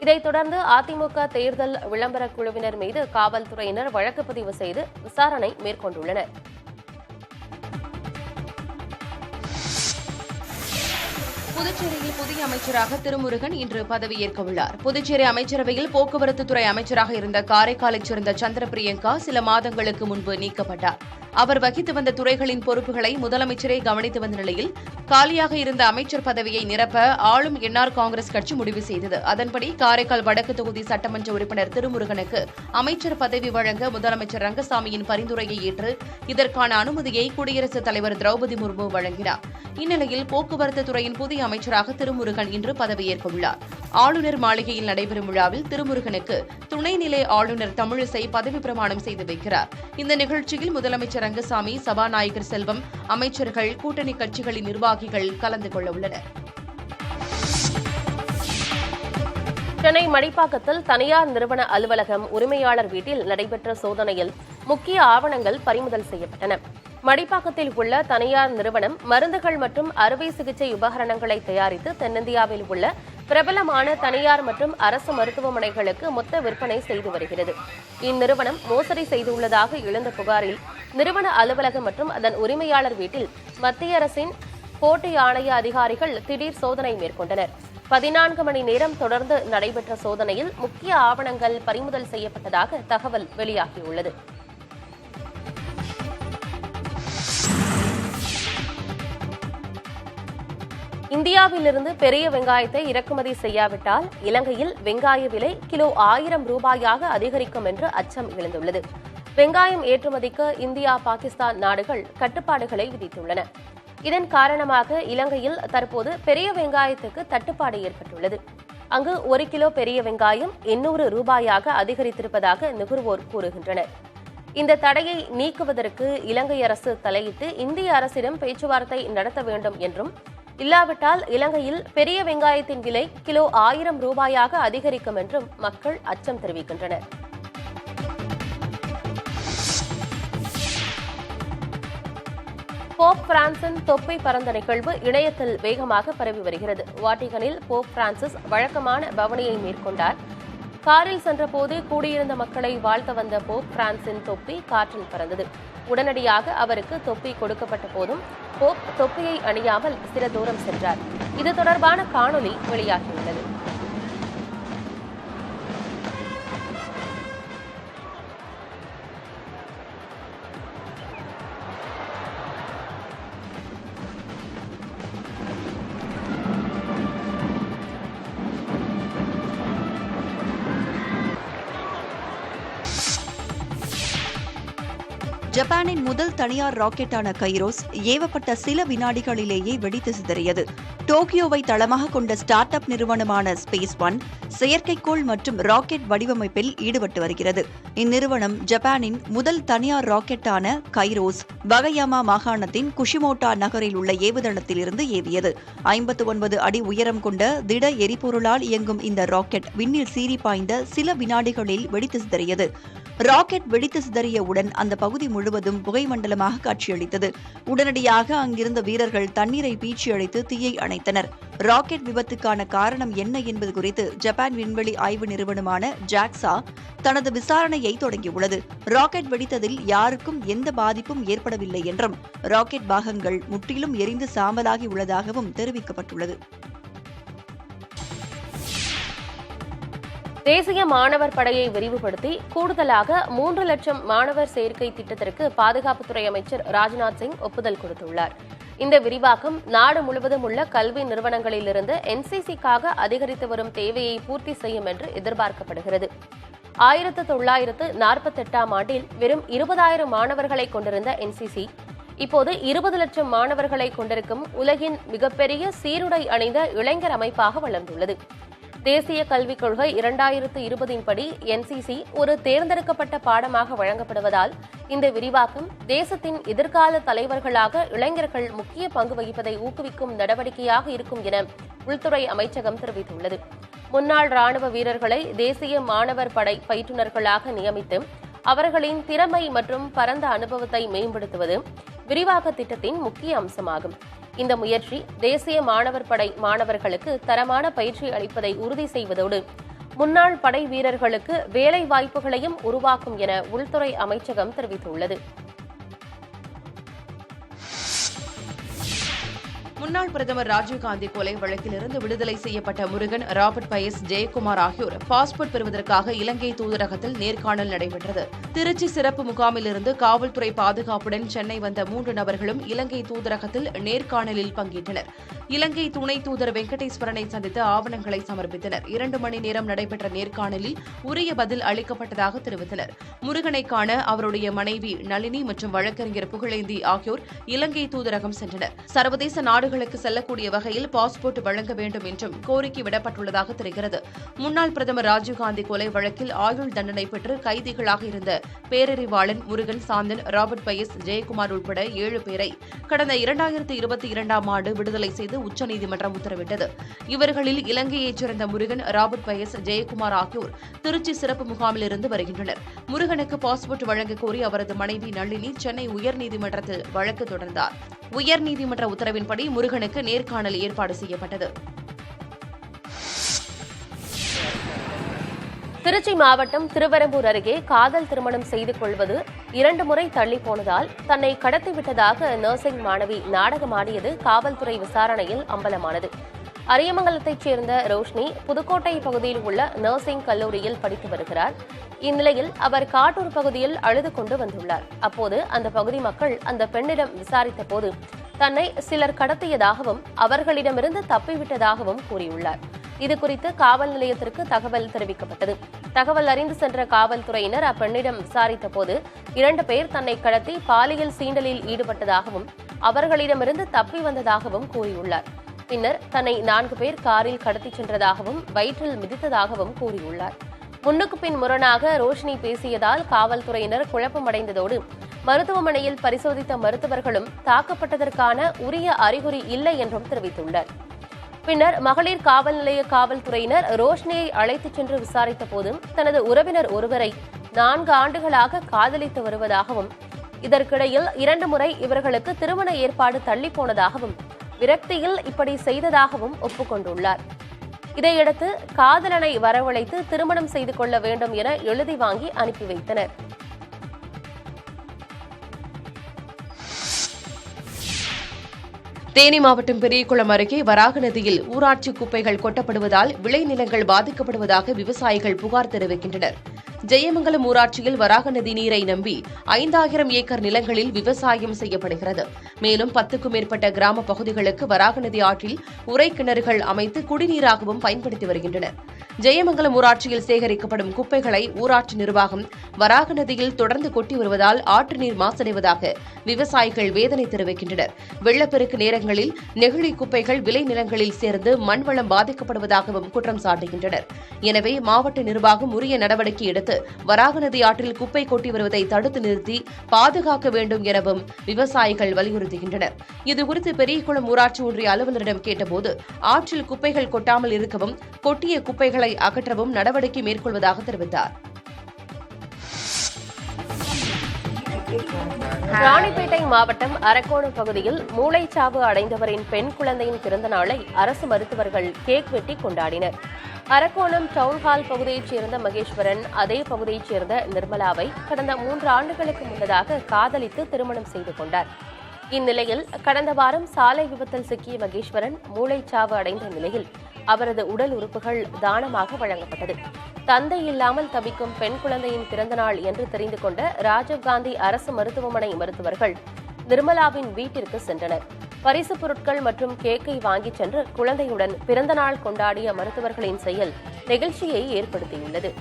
இதைத் தொடர்ந்து அதிமுக தேர்தல் விளம்பர குழுவினர் மீது காவல்துறையினர் வழக்கு பதிவு செய்து விசாரணை மேற்கொண்டுள்ளனர். புதுச்சேரியில் புதிய அமைச்சராக திருமுருகன் இன்று பதவியேற்க உள்ளார். புதுச்சேரி அமைச்சரவையில் போக்குவரத்து துறை அமைச்சராக இருந்த காரைக்காலைச் சேர்ந்த சந்திர பிரியங்கா சில மாதங்களுக்கு முன்பு நீக்கப்பட்டார். அவர் வகித்து வந்த துறைகளின் பொறுப்புகளை முதலமைச்சரே கவனித்து வந்த நிலையில் காலியாக இருந்த அமைச்சர் பதவியை நிரப்ப ஆளும் என்ஆர் காங்கிரஸ் கட்சி முடிவு செய்தது. அதன்படி காரைக்கால் வடக்கு தொகுதி சட்டமன்ற உறுப்பினர் திருமுருகனுக்கு அமைச்சர் பதவி வழங்க முதலமைச்சர் ரங்கசாமியின் பரிந்துரையை ஏற்று இதற்கான அனுமதியை குடியரசுத் தலைவர் திரௌபதி முர்மு வழங்கினார். இந்நிலையில் போக்குவரத்து துறையின் புதிய அமைச்சராக திருமுருகன் இன்று பதவியேற்க உள்ளார். ஆளுநர் மாளிகையில் நடைபெறும் விழாவில் திருமுருகனுக்கு துணைநிலை ஆளுநர் தமிழிசை பதவி பிரமாணம் செய்து வைக்கிறார். இந்த நிகழ்ச்சியில் முதலமைச்சர் ரங்கசாமி, சபாநாயகர் செல்வம், அமைச்சர்கள், கூட்டணி கட்சிகளின் நிர்வாகிகள் கலந்து கொள்ள உள்ளனர். சென்னை மடிப்பாக்கத்தில் தனியார் நிறுவன அலுவலகம் உரிமையாளர் வீட்டில் நடைபெற்ற சோதனையில் முக்கிய ஆவணங்கள் பறிமுதல் செய்யப்பட்டன. மடிப்பாக்கத்தில் உள்ள தனியார் நிறுவனம் மருந்துகள் மற்றும் அறுவை சிகிச்சை உபகரணங்களை தயாரித்து தென்னிந்தியாவில் உள்ள பிரபலமான தனியார் மற்றும் அரசு மருத்துவமனைகளுக்கு மொத்த விற்பனை செய்து வருகிறது. இந்நிறுவனம் மோசடி செய்துள்ளதாக எழுந்த புகாரில் நிறுவன அலுவலகம் மற்றும் அதன் உரிமையாளர் வீட்டில் மத்திய அரசின் போட்டி ஆணைய அதிகாரிகள் திடீர் சோதனை மேற்கொண்டனர். 14 மணி நேரம் தொடர்ந்து நடைபெற்ற சோதனையில் முக்கிய ஆவணங்கள் பறிமுதல் செய்யப்பட்டதாக தகவல் வெளியாகியுள்ளது. இந்தியாவிலிருந்து பெரிய வெங்காயத்தை இறக்குமதி செய்யாவிட்டால் இலங்கையில் வெங்காய விலை கிலோ 1000 ரூபாயாக அதிகரிக்கும் என்று அச்சம் எழுந்துள்ளது. வெங்காயம் ஏற்றுமதிக்கு இந்தியா, பாகிஸ்தான் நாடுகள் கட்டுப்பாடுகளை விதித்துள்ளன. இதன் காரணமாக இலங்கையில் தற்போது பெரிய வெங்காயத்துக்கு தட்டுப்பாடு ஏற்பட்டுள்ளது. அங்கு 1 கிலோ பெரிய வெங்காயம் 800 ரூபாயாக அதிகரித்திருப்பதாக நுகர்வோர் கூறுகின்றனர். இந்த தடையை நீக்குவதற்கு இலங்கை அரசு தலையிட்டு இந்திய அரசிடம் பேச்சுவார்த்தை நடத்த வேண்டும் என்றும், இல்லாவிட்டால் இலங்கையில் பெரிய வெங்காயத்தின் விலை கிலோ 1000 ரூபாயாக அதிகரிக்கும் என்றும் மக்கள் அச்சம் தெரிவிக்கின்றனர். போப் பிரான்சின் தொப்பி பறந்த நிகழ்வு இணையத்தில் வேகமாக பரவி வருகிறது. வாட்டிகனில் போப் பிரான்சிஸ் வழக்கமான பவனியை மேற்கொண்டார். காரில் சென்றபோது கூடியிருந்த மக்களை வாழ்த்த வந்த போப் பிரான்சின் தொப்பி காற்றில் பறந்தது. உடனடியாக அவருக்கு தொப்பி கொடுக்கப்பட்ட போதும் போப் தொப்பியை அணியாமல் சில தூரம் சென்றார். இது தொடர்பான காணொலி வெளியாகியுள்ளது. ஜப்பானின் முதல் தனியார் ராக்கெட்டான கைரோஸ் ஏவப்பட்ட சில வினாடிகளிலேயே வெடித்து சிதறியது. டோக்கியோவை தளமாக கொண்ட ஸ்டார்ட் அப் நிறுவனமான ஸ்பேஸ் ஒன் செயற்கைக்கோள் மற்றும் ராக்கெட் வடிவமைப்பில் ஈடுபட்டு வருகிறது. இந்நிறுவனம் ஜப்பானின் முதல் தனியார் ராக்கெட்டான கைரோஸ் வகயாமா மாகாணத்தின் குஷிமோட்டா நகரில் உள்ள ஏவுதளத்தில் இருந்து ஏவியது. 59 அடி உயரம் கொண்ட திட எரிபொருளால் இயங்கும் இந்த ராக்கெட் விண்ணில் சீறி பாய்ந்த சில வினாடிகளில் வெடித்து சிதறியது. ராக்கெட் வெடித்து சிதறியவுடன் அந்த பகுதி முழுவதும் புகை மண்டலமாக காட்சியளித்தது. உடனடியாக அங்கிருந்த வீரர்கள் தண்ணீரை பீச்சி அடித்து தீயை அணைத்தனர். ராக்கெட் விபத்துக்கான காரணம் என்ன என்பது குறித்து ஜப்பான் விண்வெளி ஆய்வு நிறுவனமான ஜாக்சா தனது விசாரணையை தொடங்கியுள்ளது. ராக்கெட் வெடித்ததில் யாருக்கும் எந்த பாதிப்பும் ஏற்படவில்லை என்றும், ராக்கெட் பாகங்கள் முற்றிலும் எரிந்து சாம்பலாகி உள்ளதாகவும் தெரிவிக்கப்பட்டுள்ளது. தேசிய மாணவர் படையை விரிவுபடுத்தி கூடுதலாக 3 லட்சம் மாணவர் சேர்க்கை திட்டத்திற்கு பாதுகாப்புத்துறை அமைச்சர் ராஜ்நாத் சிங் ஒப்புதல் கொடுத்துள்ளார். இந்த விரிவாக்கம் நாடு முழுவதும் உள்ள கல்வி நிறுவனங்களிலிருந்து என்சிசிக்காக அதிகரித்து வரும் தேவையை பூர்த்தி செய்யும் என்று எதிர்பார்க்கப்படுகிறது. 1948ஆம் ஆண்டில் வெறும் 20,000 மாணவர்களை கொண்டிருந்த என்சிசி இப்போது 20 லட்சம் மாணவர்களை கொண்டிருக்கும் உலகின் மிகப்பெரிய சீருடை அணிந்த இளைஞர் அமைப்பாக வளர்ந்துள்ளது. தேசிய கல்விக் கொள்கை 2020 படி என்சிசி ஒரு தேர்ந்தெடுக்கப்பட்ட பாடமாக வழங்கப்படுவதால் இந்த விரிவாக்கம் தேசத்தின் எதிர்கால தலைவர்களாக இளைஞர்கள் முக்கிய பங்கு வகிப்பதை ஊக்குவிக்கும் நடவடிக்கையாக இருக்கும் என உள்துறை அமைச்சகம் தெரிவித்துள்ளது. முன்னாள் ராணுவ வீரர்களை தேசிய மாணவர் படை பயிற்றுநர்களாக நியமித்து அவர்களின் திறமை மற்றும் பரந்த அனுபவத்தை மேம்படுத்துவது விரிவாக்க திட்டத்தின் முக்கிய அம்சமாகும். இந்த முயற்சி தேசிய மாணவர் படை மாணவர்களுக்கு தரமான பயிற்சி அளிப்பதை உறுதி செய்வதோடு முன்னாள் படை வீரர்களுக்கு வேலை வாய்ப்புகளையும் உருவாக்கும் என உள்துறை அமைச்சகம் தெரிவித்துள்ளது. முன்னாள் பிரதமர் ராஜீவ்காந்தி கொலை வழக்கிலிருந்து விடுதலை செய்யப்பட்ட முருகன், ராபர்ட் பயஸ், ஜெயக்குமார் ஆகியோர் பாஸ்போர்ட் பெறுவதற்காக இலங்கை தூதரகத்தில் நேர்காணல் நடைபெற்றது. திருச்சி சிறப்பு முகாமிலிருந்து காவல்துறை பாதுகாப்புடன் சென்னை வந்த 3 நபர்களும் இலங்கை தூதரகத்தில் நேர்காணலில் பங்கேற்றனர். இலங்கை துணை தூதர் வெங்கடேஸ்வரனை சந்தித்து ஆவணங்களை சமர்ப்பித்தனர். 2 மணி நேரம் நடைபெற்ற நேர்காணலில் உரிய பதில் அளிக்கப்பட்டதாக தெரிவித்தனர். முருகனை காண அவருடைய மனைவி நளினி மற்றும் வழக்கறிஞர் புகழேந்தி ஆகியோர் இலங்கை தூதரகம் சென்றனர். சர்வதேச நாடுகளுக்கு செல்லக்கூடிய வகையில் பாஸ்போர்ட் வழங்க வேண்டும் என்றும் கோரிக்கை விடப்பட்டுள்ளதாக தெரிகிறது. முன்னாள் பிரதமர் ராஜீவ்காந்தி கொலை வழக்கில் ஆயுள் தண்டனை பெற்று கைதிகளாக இருந்த பேரறிவாளன் முருகன், சாந்தன், ராபர்ட் பயஸ், ஜெயக்குமார் உட்பட 7 பேரை கடந்த 2022ஆம் ஆண்டு விடுதலை செய்து உச்சநீதிமன்றம் உத்தரவிட்டது. இவர்களில் இலங்கையைச் சேர்ந்த முருகன், ராபர்ட் பயஸ், ஜெயக்குமார் ஆகியோர் திருச்சி சிறப்பு முகாமில் இருந்து வருகின்றனர். முருகனுக்கு பாஸ்போர்ட் வழங்க கோரி அவரது மனைவி நளினி சென்னை உயர்நீதிமன்றத்தில் வழக்கு தொடர்ந்தார். உயர்நீதிமன்ற உத்தரவின்படி முருகனுக்கு நேர்காணல் ஏற்பாடு செய்யப்பட்டது. திருச்சி மாவட்டம் திருவெரும்பூர் அருகே காதல் திருமணம் செய்து கொள்வது 2 முறை தள்ளி போனதால் தன்னை கடத்திவிட்டதாக நர்சிங் மாணவி நாடகமாடியது காவல்துறை விசாரணையில் அம்பலமானது. அரியமங்கலத்தைச் சேர்ந்த ரோஷினி புதுக்கோட்டை பகுதியில் உள்ள நர்சிங் கல்லூரியில் படித்து வருகிறார். இந்நிலையில் அவர் காட்டூர் பகுதியில் அழுது கொண்டு வந்துள்ளார். அப்போது அந்த பகுதி மக்கள் அந்த பெண்ணிடம் விசாரித்த போது தன்னை சிலர் கடத்தியதாகவும் அவர்களிடமிருந்து தப்பிவிட்டதாகவும் கூறியுள்ளார். இதுகுறித்து காவல் நிலையத்திற்கு தகவல் தெரிவிக்கப்பட்டது. தகவல் அறிந்து சென்ற காவல்துறையினர் அப்பெண்ணிடம் விசாரித்த போது 2 பேர் தன்னை கடத்தி பாலியல் சீண்டலில் ஈடுபட்டதாகவும் அவர்களிடமிருந்து தப்பி வந்ததாகவும் கூறியுள்ளார். பின்னர் தன்னை 4 பேர் காரில் கடத்திச் சென்றதாகவும் வயிற்றில் மிதித்ததாகவும் கூறியுள்ளார். முன்னுக்கு பின் முரணாக ரோஷினி பேசியதால் காவல்துறையினர் குழப்பமடைந்ததோடு மருத்துவமனையில் பரிசோதித்த மருத்துவர்களும் தாக்கப்பட்டதற்கான உரிய அறிகுறி இல்லை என்றும் தெரிவித்துள்ளனர். பின்னர் மகளிர் காவல் நிலைய காவல்துறையினர் ரோஷினியை அழைத்துச் சென்று விசாரித்த போதும் தனது உறவினர் ஒருவரை 4 ஆண்டுகளாக காதலித்து வருவதாகவும் இதற்கிடையில் 2 முறை இவர்களுக்கு திருமண ஏற்பாடு தள்ளி போனதாகவும் விரக்தியில் இப்படி செய்ததாகவும் ஒப்புக்கொண்டுள்ளார். இதையடுத்து காதலனை வரவழைத்து திருமணம் செய்து கொள்ள வேண்டும் என எழுதி வாங்கி அனுப்பி வைத்தனர். தேனி மாவட்டம் பெரியகுளம் அருகே வராக நதியில் ஊராட்சி குப்பைகள் கொட்டப்படுவதால் விளைநிலங்கள் பாதிக்கப்படுவதாக விவசாயிகள் புகார் தெரிவிக்கின்றனர். ஜெயமங்கலம் ஊராட்சியில் வராக நதி நீரை நம்பி 5000 ஏக்கர் நிலங்களில் விவசாயம் செய்யப்படுகிறது. மேலும் 10க்கும் மேற்பட்ட கிராம பகுதிகளுக்கு வராக நதி ஆற்றில் உரை கிணறுகள் அமைத்து குடிநீராகவும் பயன்படுத்தி வருகின்றனர். ஜெயமங்கலம் ஊராட்சியில் சேகரிக்கப்படும் குப்பைகளை ஊராட்சி நிர்வாகம் வராக நதியில் தொடர்ந்து கொட்டி வருவதால் ஆற்று நீர் மாசடைவதாக விவசாயிகள் வேதனை தெரிவிக்கின்றனர். வெள்ளப்பெருக்கு நேரங்களில் நெகிழி குப்பைகள் விளை நிலங்களில் சேர்ந்து மண்வளம் பாதிக்கப்படுவதாகவும் குற்றம் சாட்டுகின்றனர். எனவே மாவட்ட நிர்வாகம் உரிய நடவடிக்கை எடுத்து வராக நதி ஆற்றில் குப்பை கொட்டி வருவதை தடுத்து நிறுத்தி பாதுகாக்க வேண்டும் எனவும் விவசாயிகள் வலியுறுத்துகின்றனர். இதுகுறித்து பெரியகுளம் ஊராட்சி ஒன்றிய அலுவலரிடம் கேட்டபோது ஆற்றில் குப்பைகள் கொட்டாமல் இருக்கவும் கொட்டிய குப்பைகளை அகற்றவும் நடவடிக்கை மேற்கொள்வதாக தெரிவித்தார். ராணிப்பேட்டை மாவட்டம் அரக்கோணம் பகுதியில் மூளைச்சாவு அடைந்தவரின் பெண் குழந்தையின் பிறந்த நாளை அரசு மருத்துவர்கள் கேக் வெட்டி கொண்டாடினர். அரக்கோணம் டவுன்ஹால் பகுதியைச் சேர்ந்த மகேஸ்வரன் அதே பகுதியைச் சேர்ந்த நிர்மலாவை கடந்த 3 ஆண்டுகளுக்கு முன்னதாக காதலித்து திருமணம் செய்து கொண்டார். இந்நிலையில் கடந்த வாரம் சாலை விபத்தில் சிக்கிய மகேஸ்வரன் மூளைச்சாவு அடைந்த நிலையில் அவரது உடல் உறுப்புகள் தானமாக வழங்கப்பட்டது. தந்தை இல்லாமல் தவிக்கும் பெண் குழந்தையின் பிறந்தநாள் என்று தெரிந்து கொண்ட ராஜீவ்காந்தி அரசு மருத்துவமனை மருத்துவர்கள் நிர்மலாவின் வீட்டிற்கு சென்றனர். பரிசு பொருட்கள் மற்றும் கேக்கை வாங்கிச் சென்று குழந்தையுடன் பிறந்தநாள் கொண்டாடிய மருத்துவர்களின் செயல் நெகிழ்ச்சியை ஏற்படுத்தியுள்ளது.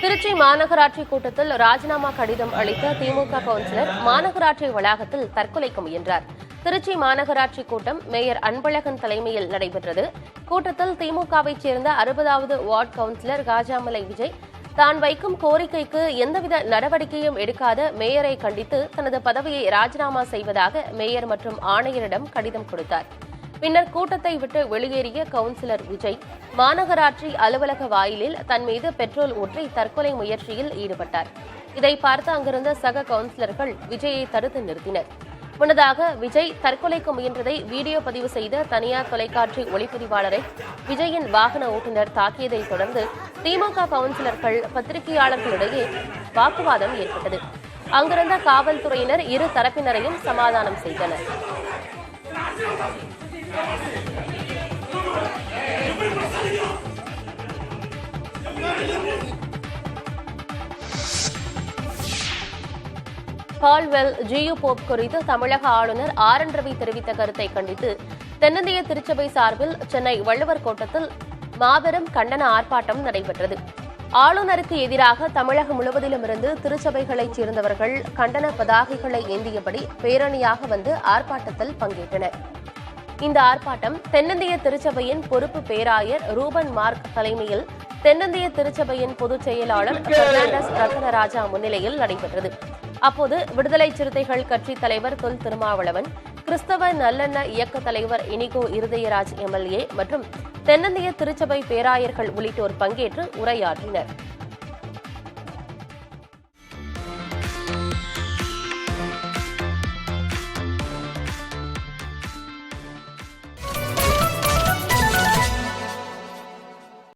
திருச்சி மாநகராட்சி கூட்டத்தில் ராஜினாமா கடிதம் அளித்த திமுக கவுன்சிலர் மாநகராட்சி வளாகத்தில் தற்கொலைக்கு முயன்றார். திருச்சி மாநகராட்சி கூட்டம் மேயர் அன்பழகன் தலைமையில் நடைபெற்றது. கூட்டத்தில் திமுகவைச் சேர்ந்த 60வது வார்டு கவுன்சிலர் காஜாமலை விஜய் தான் வைக்கும் கோரிக்கைக்கு எந்தவித நடவடிக்கையும் எடுக்காத மேயரை கண்டித்து தனது பதவியை ராஜினாமா செய்வதாக மேயர் மற்றும் ஆணையரிடம் கடிதம் கொடுத்தார். பின்னர் கூட்டத்தை விட்டு வெளியேறிய கவுன்சிலர் விஜய் மாநகராட்சி அலுவலக வாயிலில் தன் மீது பெட்ரோல் ஊற்றி தற்கொலை முயற்சியில் ஈடுபட்டார். இதை பார்த்து அங்கிருந்த சக கவுன்சிலர்கள் விஜயை தடுத்து நிறுத்தினர். முன்னதாக விஜய் தற்கொலைக்கு முயன்றதை வீடியோ பதிவு செய்த தனியார் தொலைக்காட்சி ஒளிப்பதிவாளரை விஜயின் வாகன ஓட்டுநர் தாக்கியதை தொடர்ந்து திமுக கவுன்சிலர்கள் பத்திரிகையாளர்களிடையே வாக்குவாதம் ஏற்பட்டது. அங்கிருந்த காவல்துறையினர் இரு தரப்பினரையும் சமாதானம் செய்தனர். பால்வெல் ஜியு போப் குறித்து தமிழக ஆளுநர் ஆர் என் ரவி தெரிவித்த கருத்தை கண்டித்து தென்னிந்திய திருச்சபை சார்பில் சென்னை வள்ளுவர் கோட்டத்தில் மாபெரும் கண்டன ஆர்ப்பாட்டம் நடைபெற்றது. ஆளுநருக்கு எதிராக தமிழகம் முழுவதிலுமிருந்து திருச்சபைகளைச் சேர்ந்தவர்கள் கண்டன பதாகைகளை ஏந்தியபடி பேரணியாக வந்து ஆர்ப்பாட்டத்தில் பங்கேற்றனர். இந்த ஆர்ப்பாட்டம் தென்னிந்திய திருச்சபையின் பொறுப்பு பேராயர் ரூபன் மார்க் தலைமையில் தென்னிந்திய திருச்சபையின் பொதுச் செயலாளர் பெர்னாண்டஸ் ரத்னராஜா முன்னிலையில் நடைபெற்றது. அப்போது விடுதலை சிறுத்தைகள் கட்சித் தலைவர் தொல் திருமாவளவன், கிறிஸ்தவ நல்லெண்ண இயக்க தலைவர் இனிகோ இருதயராஜ் எம்எல்ஏ மற்றும் தென்னிந்திய திருச்சபை பேராயர்கள் உள்ளிட்டோர் பங்கேற்று உரையாற்றினர்.